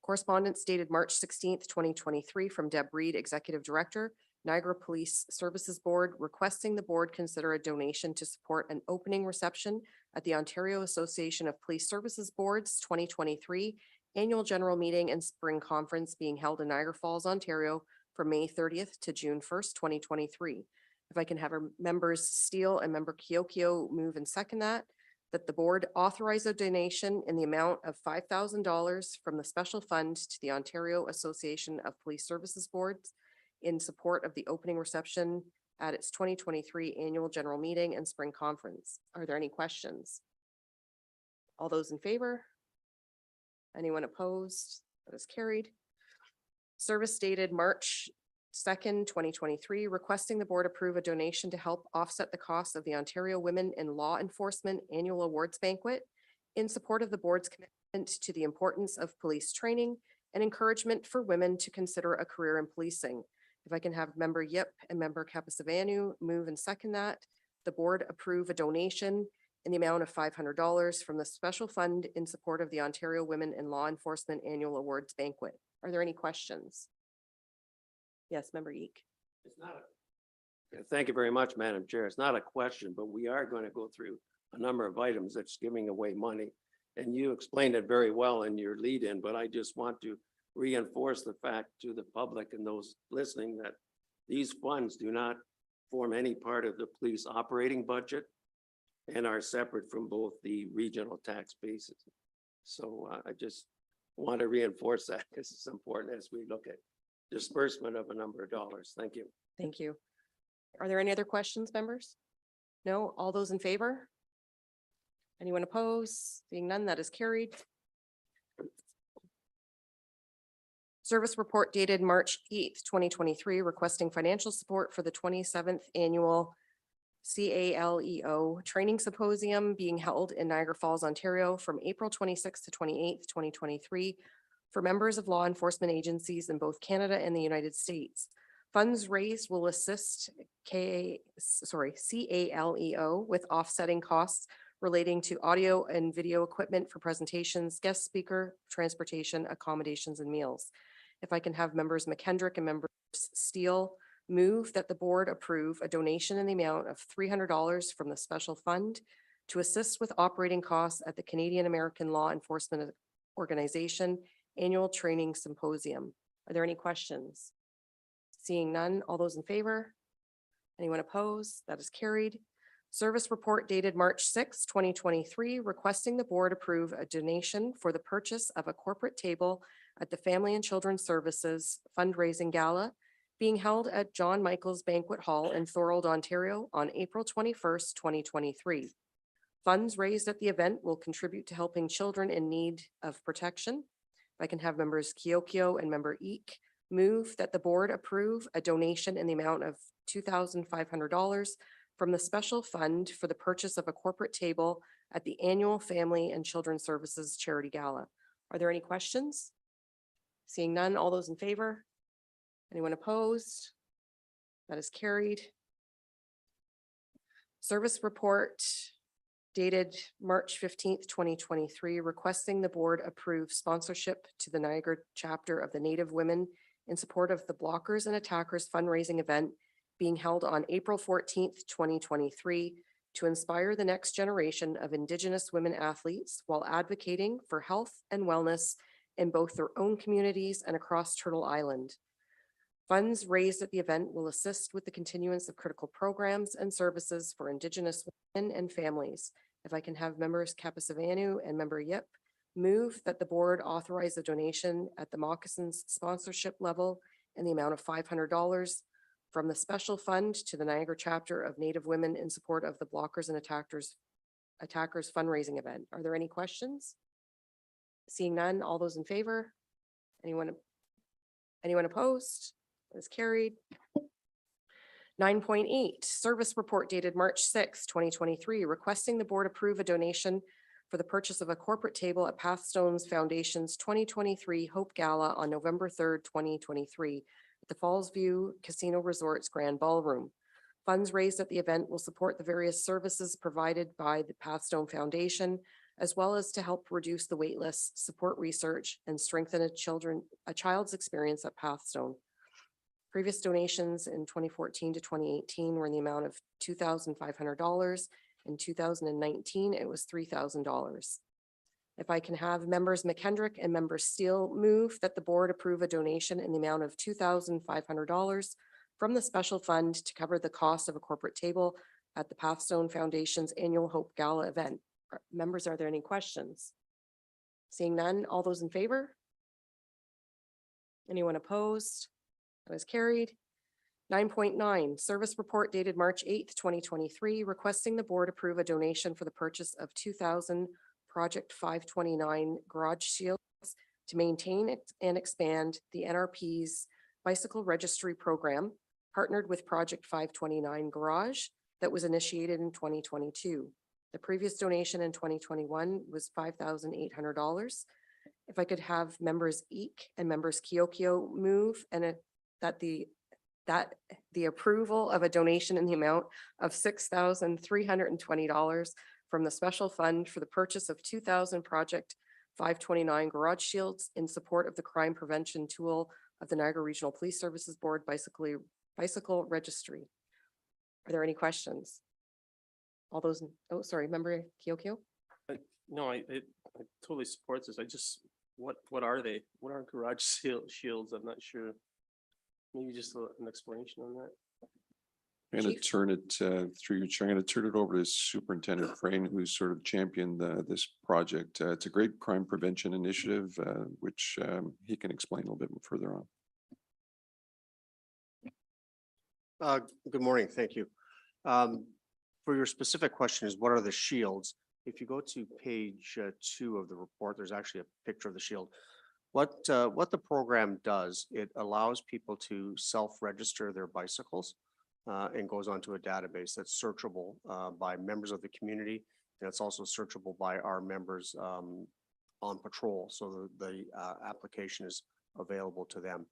Correspondence dated March 16th, 2023 from Deb Reed, Executive Director, Niagara Police Services Board, requesting the board consider a donation to support an opening reception at the Ontario Association of Police Services Boards 2023 Annual General Meeting and Spring Conference being held in Niagara Falls, Ontario from May 30th to June 1st, 2023. If I can have our members Steele and member Kiokio move and second that the board authorize a donation in the amount of $5,000 from the special fund to the Ontario Association of Police Services Boards in support of the opening reception at its 2023 Annual General Meeting and Spring Conference. Are there any questions? All those in favor? Anyone opposed? That is carried. Service dated March 2nd, 2023, requesting the board approve a donation to help offset the cost of the Ontario Women in Law Enforcement Annual Awards Banquet in support of the board's commitment to the importance of police training and encouragement for women to consider a career in policing. If I can have member Yip and member Capasavanu move and second that, the board approve a donation in the amount of $500 from the special fund in support of the Ontario Women in Law Enforcement Annual Awards Banquet. Are there any questions? Yes, member Eek. It's not thank you very much, Madam Chair. It's not a question, but we are going to go through a number of items that's giving away money. And you explained it very well in your lead in, but I just want to reinforce the fact to the public and those listening that these funds do not form any part of the police operating budget and are separate from both the regional tax bases. So I just want to reinforce that because it's important as we look at disbursement of a number of dollars. Thank you. Thank you. Are there any other questions, members? No? All those in favor? Anyone opposed? Seeing none, that is carried. Service report dated March 8th, 2023, requesting financial support for the 27th annual CALEO Training Symposium being held in Niagara Falls, Ontario from April 26th to 28th, 2023 for members of law enforcement agencies in both Canada and the United States. Funds raised will assist CALEO with offsetting costs relating to audio and video equipment for presentations, guest speaker, transportation, accommodations, and meals. If I can have members McKendrick and members Steele move that the board approve a donation in the amount of $300 from the special fund to assist with operating costs at the Canadian American Law Enforcement Organization Annual Training Symposium. Are there any questions? Seeing none, all those in favor? Anyone opposed? That is carried. Service report dated March 6, 2023, requesting the board approve a donation for the purchase of a corporate table at the Family and Children's Services Fundraising Gala being held at John Michael's Banquet Hall in Thorold, Ontario on April 21st, 2023. Funds raised at the event will contribute to helping children in need of protection. If I can have members Kiokio and member Eek move that the board approve a donation in the amount of $2,500 from the special fund for the purchase of a corporate table at the annual Family and Children's Services Charity Gala. Are there any questions? Seeing none, all those in favor? Anyone opposed? That is carried. Service report dated March 15th, 2023, requesting the board approve sponsorship to the Niagara chapter of the Native Women in support of the Blockers and Attackers fundraising event being held on April 14th, 2023 to inspire the next generation of Indigenous women athletes while advocating for health and wellness in both their own communities and across Turtle Island. Funds raised at the event will assist with the continuance of critical programs and services for Indigenous women and families. If I can have members Capasavanu and member Yip move that the board authorize a donation at the Moccasins sponsorship level in the amount of $500 from the special fund to the Niagara chapter of Native Women in support of the Blockers and Attackers fundraising event. Are there any questions? Seeing none, all those in favor? Anyone opposed? That is carried. 9.8, service report dated March 6, 2023, requesting the board approve a donation for the purchase of a corporate table at Pathstones Foundation's 2023 Hope Gala on November 3rd, 2023 at the Fallsview Casino Resort's Grand Ballroom. Funds raised at the event will support the various services provided by the Pathstone Foundation, as well as to help reduce the wait list, support research, and strengthen a child's experience at Pathstone. Previous donations in 2014 to 2018 were in the amount of $2,500. In 2019, it was $3,000. If I can have members McKendrick and members Steele move that the board approve a donation in the amount of $2,500 from the special fund to cover the cost of a corporate table at the Pathstone Foundation's annual Hope Gala event. Members, are there any questions? Seeing none, all those in favor? Anyone opposed? That is carried. 9.9, service report dated March 8th, 2023, requesting the board approve a donation for the purchase of 2,000 Project 529 garage shields to maintain and expand the NRP's bicycle registry program, partnered with Project 529 Garage that was initiated in 2022. The previous donation in 2021 was $5,800. If I could have members Eek and members Kiokio move and that the approval of a donation in the amount of $6,320 from the special fund for the purchase of 2,000 Project 529 garage shields in support of the crime prevention tool of the Niagara Regional Police Services Board bicycle registry. Are there any questions? All those, oh, sorry, member Kiokio? No, I totally support this. I just, what are they? What are garage shields? I'm not sure. Maybe just an explanation on that. I'm going to Chief? turn it through your chair. I'm going to turn it over to Superintendent Frayne, who's sort of championed this project. It's a great crime prevention initiative, which he can explain a little bit further on. Good morning, thank you. For your specific question is what are the shields? If you go to page 2 of the report, there's actually a picture of the shield. What the program does, it allows people to self-register their bicycles and goes onto a database that's searchable by members of the community. And it's also searchable by our members on patrol. So the application is available to them.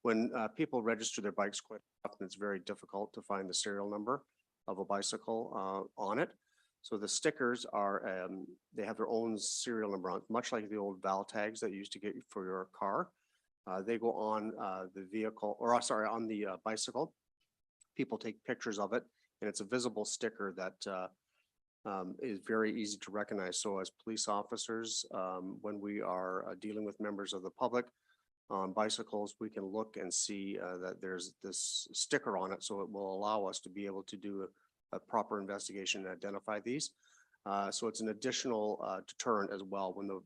When people register their bikes, quite often it's very difficult to find the serial number of a bicycle on it. So the stickers are, they have their own serial number on, much like the old Val tags that you used to get for your car. They go on the vehicle, or sorry, on the bicycle. People take pictures of it, and it's a visible sticker that is very easy to recognize. So as police officers, when we are dealing with members of the public on bicycles, we can look and see that there's this sticker on it. So it will allow us to be able to do a proper investigation and identify these. So it's an additional deterrent as well. When the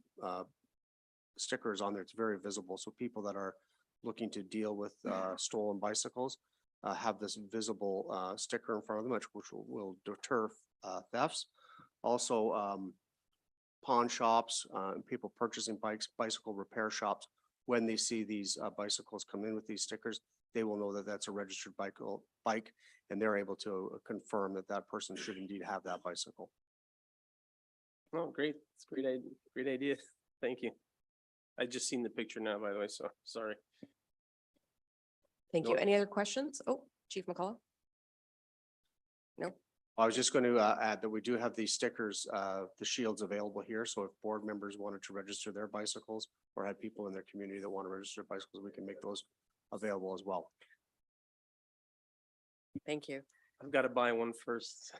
sticker is on there, it's very visible. So people that are looking to deal with stolen bicycles have this visible sticker in front of them, which will deter thefts. Also, pawn shops, people purchasing bikes, bicycle repair shops, when they see these bicycles come in with these stickers, they will know that that's a registered bike, and they're able to confirm that that person should indeed have that bicycle. Oh, great. It's a great idea. Thank you. I just seen the picture now, by the way, so sorry. Thank you. No. Any other questions? Oh, Chief McCullough? No? I was just going to add that we do have these stickers, the shields available here. So if board members wanted to register their bicycles or had people in their community that want to register bicycles, we can make those available as well. Thank you. I've got to buy one first.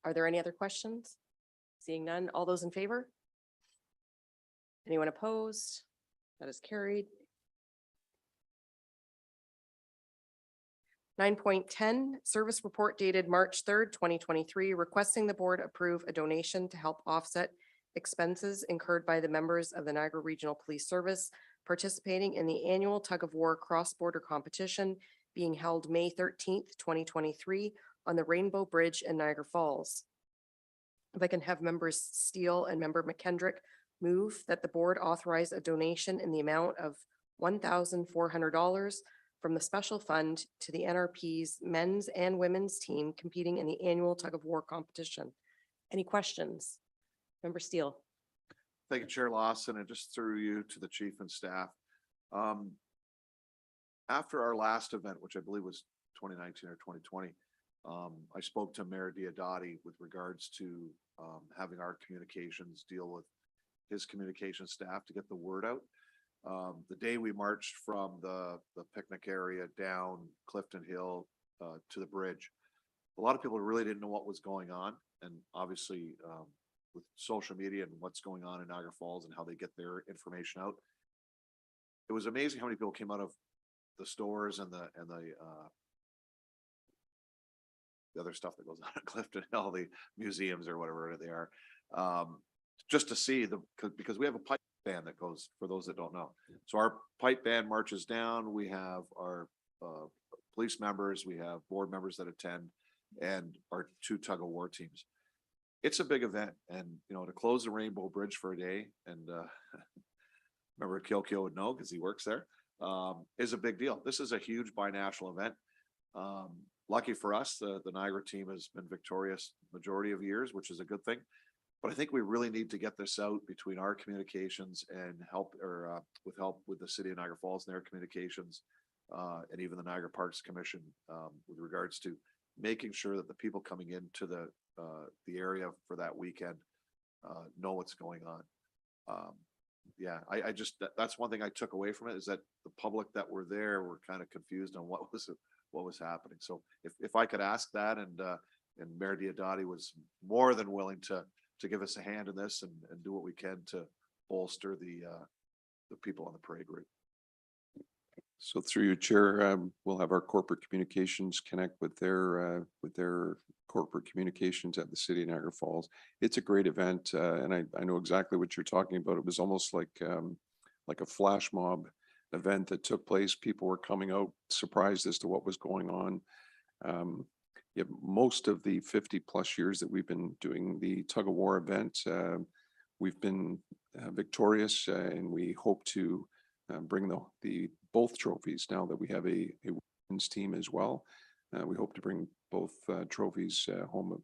Are there any other questions? Seeing none, all those in favor? Anyone opposed? That is carried. 9.10, service report dated March 3rd, 2023, requesting the board approve a donation to help offset expenses incurred by the members of the Niagara Regional Police Service participating in the annual tug of war cross-border competition being held May 13th, 2023 on the Rainbow Bridge in Niagara Falls. If I can have members Steele and member McKendrick move that the board authorize a donation in the amount of $1,400 from the special fund to the NRP's men's and women's team competing in the annual tug of war competition. Any questions? Member Steele. Thank you, Chair Lawson, and just through you to the chief and staff. After our last event, which I believe was 2019 or 2020, I spoke to Mayor Diodati with regards to having our communications deal with his communication staff to get the word out. The day we marched from the picnic area down Clifton Hill to the bridge, a lot of people really didn't know what was going on. And obviously with social media and what's going on in Niagara Falls and how they get their information out, it was amazing how many people came out of the stores and the other stuff that goes on at Clifton Hill, the museums or whatever they are, just to see because we have a pipe band that goes, for those that don't know. So our pipe band marches down. We have our police members, we have board members that attend, and our 2 tug of war teams. it's a big event, and, you know, to close the Rainbow Bridge for a day, and, remember Kilkeo would know because he works there, is a big deal. This is a huge binational event. Lucky for us, the Niagara team has been victorious majority of years, which is a good thing. But I think we really need to get this out between our communications and help, or with help with the city of Niagara Falls and their communications, and even the Niagara Parks Commission, with regards to making sure that the people coming into the area for that weekend know what's going on. Yeah, I just, that's one thing I took away from it, is that the public that were there were kind of confused on what was happening. So if I could ask that, and Mayor Diodati was more than willing to give us a hand in this, and do what we can to bolster the people on the parade route. So through your chair, we'll have our corporate communications connect with their corporate communications at the city of Niagara Falls. It's a great event, and I know exactly what you're talking about. It was almost like a flash mob event that took place. People were coming out surprised as to what was going on. Yeah, most of the 50+ years that we've been doing the tug of war event, we've been victorious, and we hope to bring the both trophies now that we have a women's team as well. We hope to bring both trophies home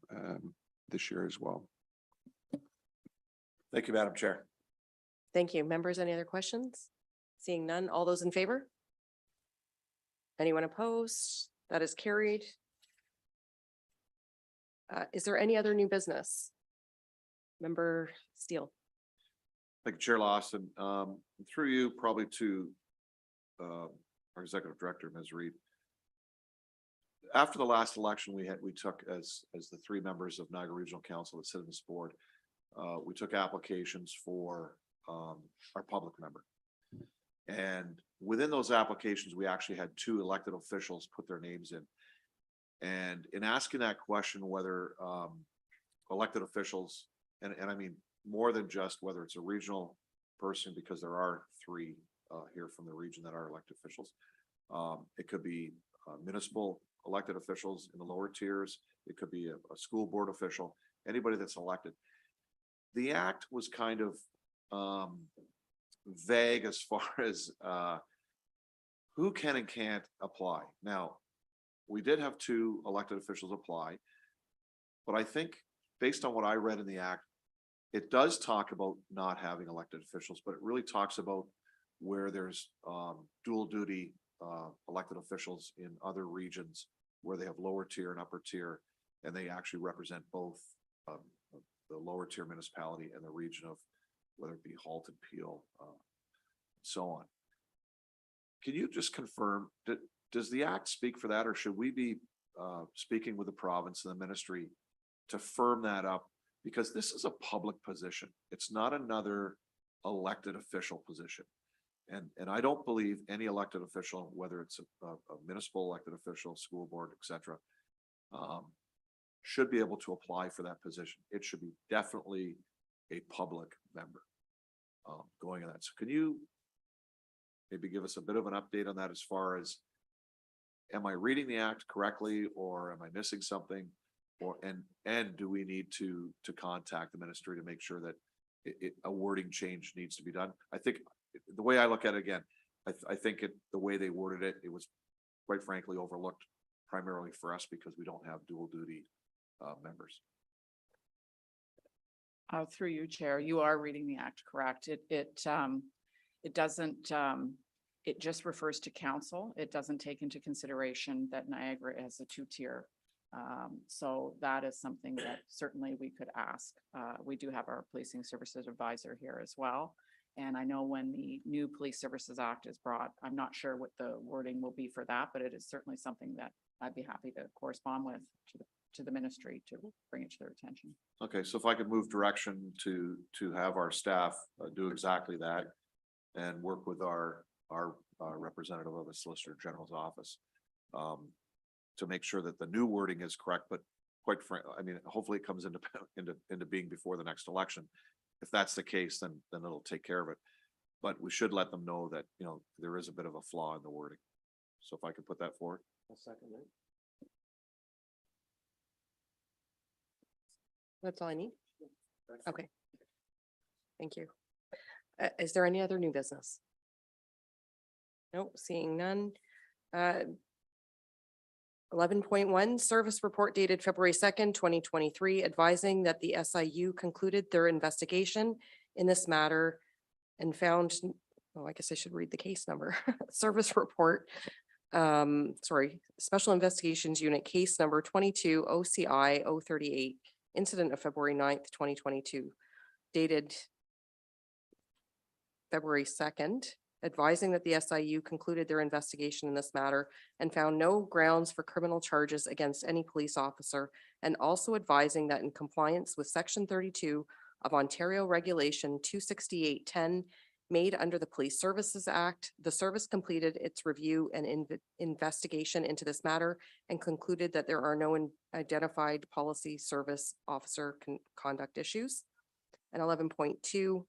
this year as well. Thank you, Madam Chair. Thank you. Members, any other questions? Seeing none, all those in favor? Anyone opposed? That is carried. Is there any other new business? Member Steele. Thank you, Chair Lawson. Through you, probably to our Executive Director, Ms. Reed. After the last election, we took as the 3 members of Niagara Regional Council that sit in this board, we took applications for our public member. And within those applications, we actually had 2 elected officials put their names in. And in asking that question, whether elected officials, and I mean more than just whether it's a regional person, because there are 3 here from the region that are elected officials. It could be municipal elected officials in the lower tiers. It could be a school board official, anybody that's elected. The act was kind of vague as far as who can and can't apply. Now, we did have 2 elected officials apply, but I think based on what I read in the act, it does talk about not having elected officials, but it really talks about where there's dual duty elected officials in other regions where they have lower tier and upper tier, and they actually represent both the lower tier municipality and the region of whether it be Halton, Peel, so on. Can you just confirm that, does the act speak for that, or should we be speaking with the province and the ministry to firm that up? Because this is a public position. It's not another elected official position. And I don't believe any elected official, whether it's a municipal elected official, school board, etc., should be able to apply for that position. It should be definitely a public member going on that. So can you maybe give us a bit of an update on that, as far as, am I reading the act correctly, or am I missing something? Or and do we need to contact the ministry to make sure that a wording change needs to be done? I think the way I look at it, again, I think the way they worded it, it was quite frankly overlooked, primarily for us because we don't have dual duty members. Through you, Chair, you are reading the act correct. It doesn't, it just refers to council. It doesn't take into consideration that Niagara has a 2-tier. So that is something that certainly we could ask. We do have our policing services advisor here as well. And I know when the new Police Services Act is brought, I'm not sure what the wording will be for that, but it is certainly something that I'd be happy to correspond with to the ministry to bring it to their attention. Okay, so if I could move direction to have our staff do exactly that, and work with our representative of the Solicitor General's office to make sure that the new wording is correct. But quite frankly, I mean, hopefully it comes into being before the next election. If that's the case, then it'll take care of it. But we should let them know that, you know, there is a bit of a flaw in the wording. So if I could put that forward. I'll second that. That's all I need? Okay. Thank you. Is there any other new business? Nope, seeing none. 11.1, service report dated February 2nd, 2023, advising that the SIU concluded their investigation in this matter and found, oh, I guess I should read the case number. Service report, Special Investigations Unit case number 22 OCI 038, incident of February 9th, 2022, dated February 2nd, advising that the SIU concluded their investigation in this matter and found no grounds for criminal charges against any police officer, and also advising that in compliance with Section 32 of Ontario Regulation 26810 made under the Police Services Act, the service completed its review and investigation into this matter and concluded that there are no identified policy service officer conduct issues. And 11.2,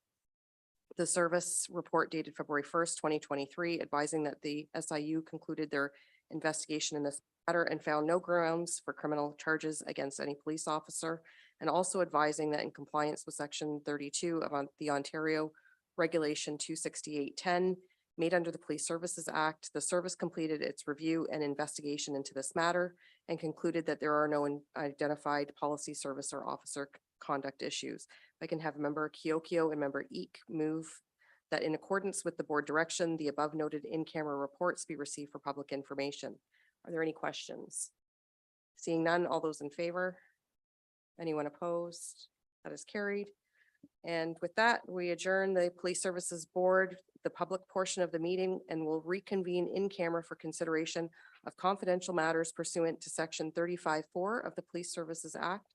the service report dated February 1st, 2023, advising that the SIU concluded their investigation in this matter and found no grounds for criminal charges against any police officer, and also advising that in compliance with Section 32 of the Ontario Regulation 26810 made under the Police Services Act, the service completed its review and investigation into this matter and concluded that there are no identified policy service or officer conduct issues. I can have member Kiokio and member Eek move that in accordance with the board direction, the above noted in-camera reports be received for public information. Are there any questions? Seeing none, all those in favor? Anyone opposed? That is carried. And with that, we adjourn the Police Services Board, the public portion of the meeting, and will reconvene in camera for consideration of confidential matters pursuant to Section 35(4) of the Police Services Act